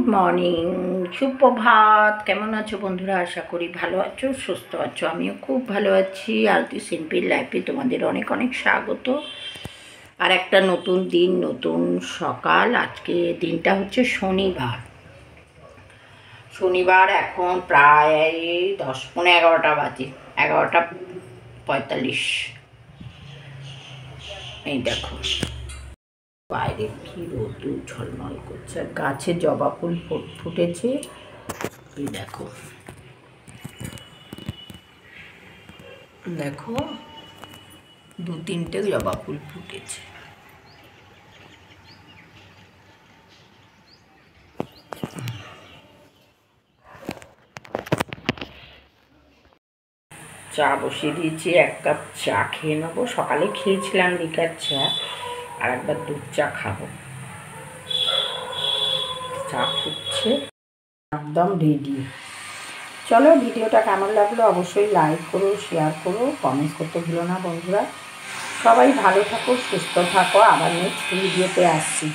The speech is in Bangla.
গুড মর্নিং, সুপ্রভাত। কেমন আছো বন্ধুরা? আশা করি ভালো আছো, সুস্থ আছো। আমিও খুব ভালো আছি। আলতি সিম্পল লাইফে তোমাদের অনেক অনেক স্বাগত। আর একটা নতুন দিন, নতুন সকাল। আজকে দিনটা হচ্ছে শনিবার। এখন প্রায় 10-11 বাজে, 11:45। এই দেখো বাইরে কি রোদ্দুর ঝলমল করছে। গাছে জবা ফুল ফুটেছে। এই দেখো দেখো 2-3টে জবা ফুল ফুটেছে। চা বসিয়ে দিয়েছি, 1 কাপ চা খেয়ে নেবো। সকালে খেয়েছিলাম লিকার চা, আর একবার দুধ চা খাবো। চা ফুটছে, একদম রেডি। চলো, ভিডিওটা কেমন লাগলো অবশ্যই লাইক করো, শেয়ার করো, কমেন্ট করতে ভুলো না বন্ধুরা। সবাই ভালো থাকো, সুস্থ থাকো। আবার নেক্সট ভিডিওতে আসছি।